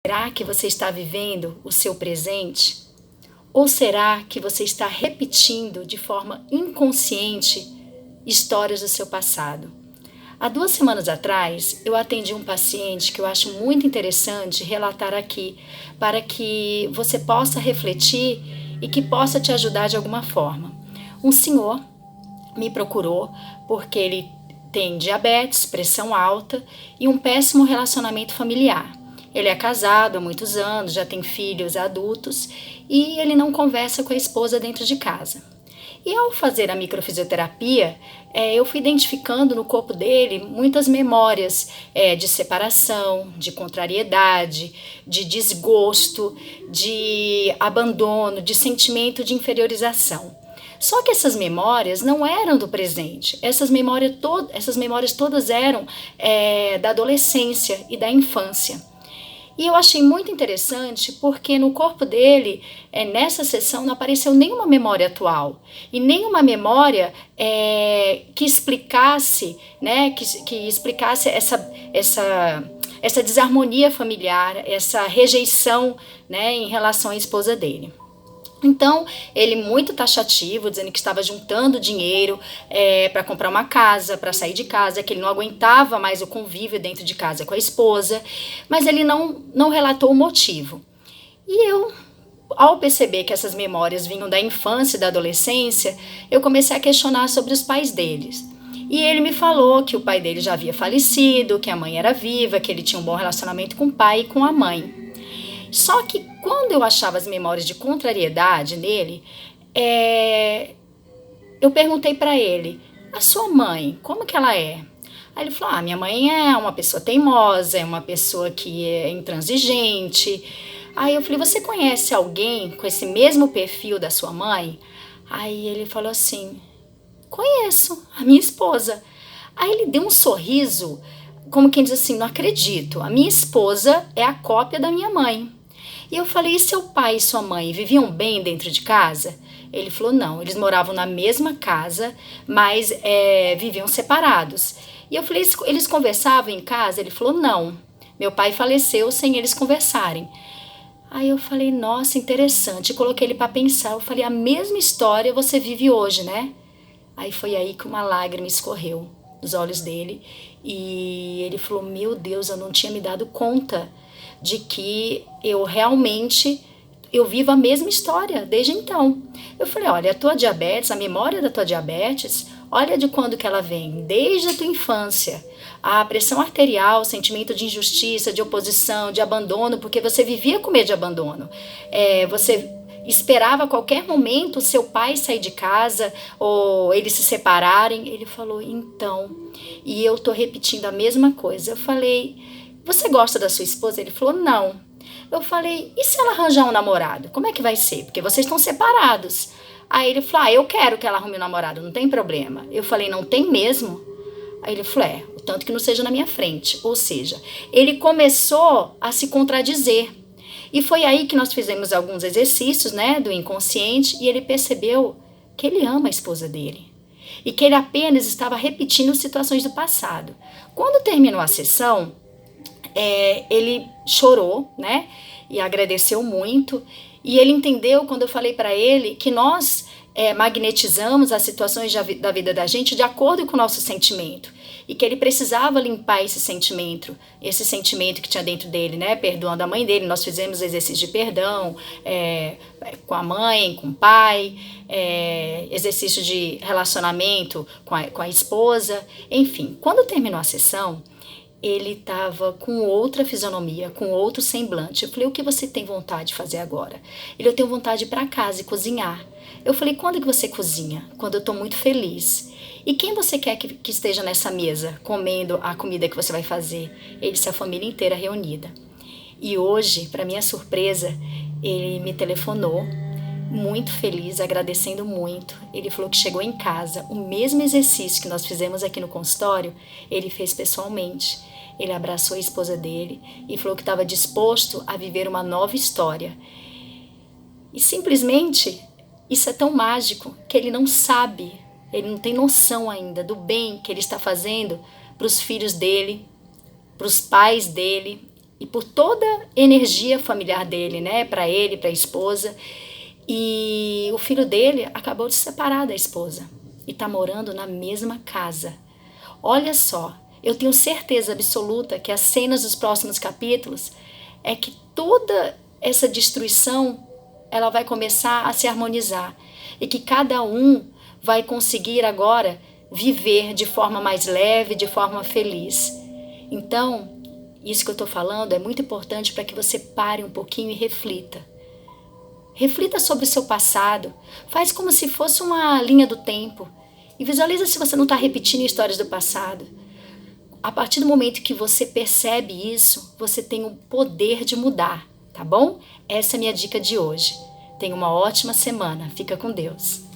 Será que você está vivendo o seu presente? Ou será que você está repetindo de forma inconsciente histórias do seu passado? Há 2 semanas atrás, eu atendi um paciente que eu acho muito interessante relatar aqui, para que você possa refletir e que possa te ajudar de alguma forma. Um senhor me procurou porque ele tem diabetes, pressão alta e um péssimo relacionamento familiar. Ele é casado há muitos anos, já tem filhos adultos e ele não conversa com a esposa dentro de casa. E ao fazer a microfisioterapia, eu fui identificando no corpo dele muitas memórias de separação, de contrariedade, de desgosto, de abandono, de sentimento de inferiorização. Só que essas memórias não eram do presente, essas memórias todas eram da adolescência e da infância. E eu achei muito interessante porque no corpo dele, nessa sessão, não apareceu nenhuma memória atual e nenhuma memória que explicasse, né, que explicasse essa desarmonia familiar, essa rejeição, né, em relação à esposa dele. Então, ele muito taxativo, dizendo que estava juntando dinheiro para comprar uma casa, para sair de casa, que ele não aguentava mais o convívio dentro de casa com a esposa, mas ele não relatou o motivo. E eu, ao perceber que essas memórias vinham da infância e da adolescência, eu comecei a questionar sobre os pais deles. E ele me falou que o pai dele já havia falecido, que a mãe era viva, que ele tinha um bom relacionamento com o pai e com a mãe. Só que quando eu achava as memórias de contrariedade nele, eu perguntei para ele, a sua mãe, como que ela é? Aí ele falou, minha mãe é uma pessoa teimosa, é uma pessoa que é intransigente. Aí eu falei, você conhece alguém com esse mesmo perfil da sua mãe? Aí ele falou assim, conheço, a minha esposa. Aí ele deu um sorriso, como quem diz assim, não acredito, a minha esposa é a cópia da minha mãe. E eu falei, e seu pai e sua mãe viviam bem dentro de casa? Ele falou, não, eles moravam na mesma casa, mas viviam separados. E eu falei, eles conversavam em casa? Ele falou, não, meu pai faleceu sem eles conversarem. Aí eu falei, nossa, interessante. E coloquei ele para pensar. Eu falei, a mesma história você vive hoje, né? Aí foi aí que uma lágrima escorreu dos olhos dele. E ele falou, meu Deus, eu não tinha me dado conta de que eu vivo a mesma história desde então. Eu falei, olha, a tua diabetes, a memória da tua diabetes, olha de quando que ela vem, desde a tua infância. A pressão arterial, sentimento de injustiça, de oposição, de abandono, porque você vivia com medo de abandono. Você esperava a qualquer momento o seu pai sair de casa ou eles se separarem. Ele falou, então, e eu tô repetindo a mesma coisa. Eu falei, você gosta da sua esposa? Ele falou, não. Eu falei, e se ela arranjar um namorado? Como é que vai ser? Porque vocês estão separados. Aí ele falou, eu quero que ela arrume um namorado, não tem problema. Eu falei, não tem mesmo? Aí ele falou, o tanto que não seja na minha frente. Ou seja, ele começou a se contradizer. E foi aí que nós fizemos alguns exercícios, né, do inconsciente, e ele percebeu que ele ama a esposa dele. E que ele apenas estava repetindo situações do passado. Quando terminou a sessão, ele chorou, né? E agradeceu muito. E ele entendeu quando eu falei para ele que nós magnetizamos as situações da vida da gente de acordo com o nosso sentimento. E que ele precisava limpar esse sentimento que tinha dentro dele, né? Perdoando a mãe dele. Nós fizemos exercício de perdão com a mãe, com o pai, exercício de relacionamento com a esposa. Enfim, quando terminou a sessão, ele estava com outra fisionomia, com outro semblante. Eu falei, o que você tem vontade de fazer agora? Ele, eu tenho vontade de ir para casa e cozinhar. Eu falei, quando que você cozinha? Quando eu estou muito feliz. E quem você quer que esteja nessa mesa, comendo a comida que você vai fazer? Ele disse, a família inteira reunida. E hoje, para minha surpresa, ele me telefonou, muito feliz, agradecendo muito. Ele falou que chegou em casa, o mesmo exercício que nós fizemos aqui no consultório, ele fez pessoalmente. Ele abraçou a esposa dele e falou que estava disposto a viver uma nova história. E simplesmente, isso é tão mágico que ele não sabe, ele não tem noção ainda do bem que ele está fazendo para os filhos dele, para os pais dele e por toda a energia familiar dele, né? Para ele, para a esposa. E o filho dele acabou de se separar da esposa e está morando na mesma casa. Olha só, eu tenho certeza absoluta que as cenas dos próximos capítulos é que toda essa destruição ela vai começar a se harmonizar e que cada um vai conseguir agora viver de forma mais leve, de forma feliz. Então, isso que eu estou falando é muito importante para que você pare um pouquinho e reflita. Reflita sobre o seu passado, faz como se fosse uma linha do tempo e visualiza se você não está repetindo histórias do passado. A partir do momento que você percebe isso, você tem o poder de mudar, tá bom? Essa é a minha dica de hoje. Tenha uma ótima semana. Fica com Deus.